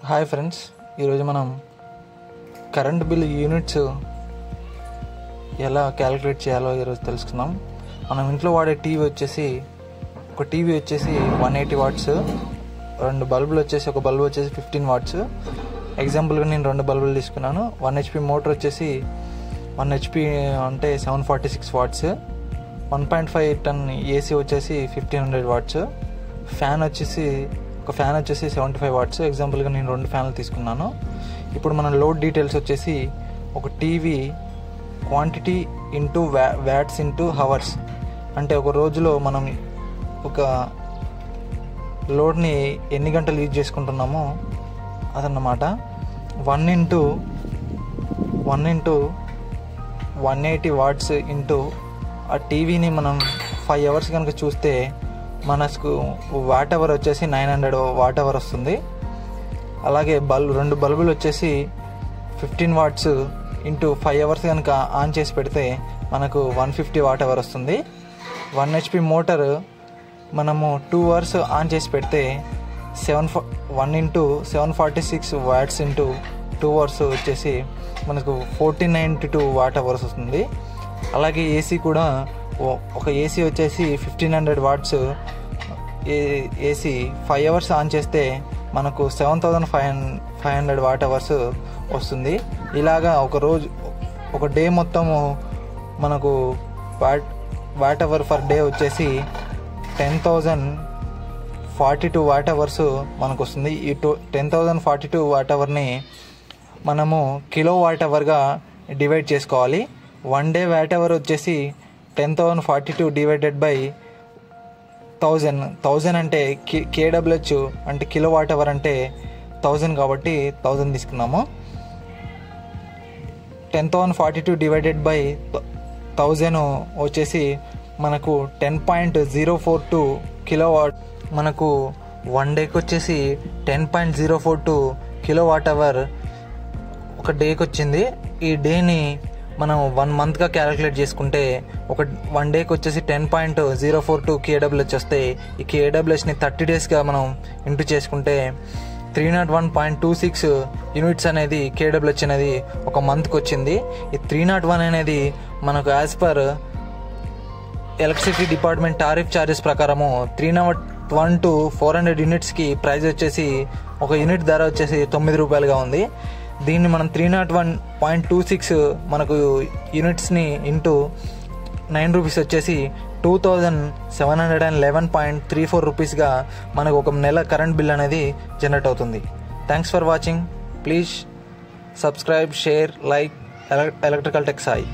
Hi friends, ఈరోజు మనం current bill units ఎలా క్యాలిక్యులేట్ చేయాలో ఈరోజు తెలుసుకుందాం. మనం ఇంట్లో వాడే ఒక టీవీ వచ్చేసి 180 వాట్స్, రెండు బల్బులు వచ్చేసి ఒక బల్బు వచ్చేసి 15 వాట్స్. ఎగ్జాంపుల్గా నేను 2 బల్బులు తీసుకున్నాను. 1 HP మోటార్ వచ్చేసి 1 HP అంటే 746 వాట్స్. 1.5 టన్ ఏసీ వచ్చేసి 1500 వాట్స్. ఒక ఫ్యాన్ వచ్చేసి 75 వాట్స్. ఎగ్జాంపుల్గా నేను 2 ఫ్యాన్లు తీసుకున్నాను. ఇప్పుడు మన లోడ్ డీటెయిల్స్ వచ్చేసి ఒక TV quantity into watts into hours, అంటే ఒక రోజులో మనం ఒక లోడ్ని ఎన్ని గంటలు యూజ్ చేసుకుంటున్నామో అదన్నమాట. 1 ఇంటూ 180 వాట్స్ ఇంటూ ఆ టీవీని మనం 5 అవర్స్ కనుక చూస్తే మనకు వాట్ అవర్ వచ్చేసి 900 వాట్ అవర్ వస్తుంది. అలాగే 2 బల్బులు వచ్చేసి 15 వాట్స్ ఇంటూ 5 అవర్స్ కనుక ఆన్ చేసి పెడితే మనకు 150 వాట్ అవర్ వస్తుంది. 1 HP మోటార్ మనము 2 అవర్స్ ఆన్ చేసి పెడితే 1 ఇంటూ 746 వాట్స్ ఇంటూ 2 అవర్స్ వచ్చేసి మనకు 1492 వాట్ అవర్స్ వస్తుంది. అలాగే ఏసీ కూడా ఒక ఏసీ వచ్చేసి 1500 వాట్స్ ఏసీ 5 అవర్స్ ఆన్ చేస్తే మనకు 7500 వాట్ అవర్స్ వస్తుంది. ఇలాగా ఒక డే మొత్తము మనకు వాట్ అవర్ పర్ డే వచ్చేసి 10,042 వాట్ అవర్స్ మనకు వస్తుంది. ఈ 10,042 వాట్ అవర్ని మనము కిలో వాట్ అవర్గా డివైడ్ చేసుకోవాలి. 1 డే వాట్ అవర్ వచ్చేసి 10,042 డివైడెడ్ బై 1000 అంటే KWH అంటే కిలో వాట్ అవర్ అంటే 1000 కాబట్టి 1000 తీసుకున్నాము. 10,042 డివైడెడ్ బై 1000 వచ్చేసి మనకు 10.042 కిలో వాట్. మనకు 1 డేకి వచ్చేసి 10.042 కిలో వాట్ అవర్ ఒక డేకి వచ్చింది. ఈ డేని మనం 1 మంత్గా క్యాలిక్యులేట్ చేసుకుంటే ఒక 1 డేకి వచ్చేసి 10.042 KWH వస్తే ఈ KWHని 30 డేస్గా మనం ఇంటూ చేసుకుంటే 301.26 యూనిట్స్ అనేది KWH అనేది ఒక మంత్కి వచ్చింది. ఈ 301 అనేది మనకు as per electricity department tariff charges ప్రకారము 301 to 400 యూనిట్స్కి ప్రైస్ వచ్చేసి ఒక యూనిట్ ధర వచ్చేసి 9 రూపాయలుగా ఉంది. దీన్ని మనం 301.26 మనకు యూనిట్స్ని ఇంటూ 9 రూపీస్ వచ్చేసి 2711.34 రూపీస్గా మనకు ఒక నెల కరెంట్ బిల్ అనేది జనరేట్ అవుతుంది. Thanks for watching. Please subscribe, share, like electrical tech Sai.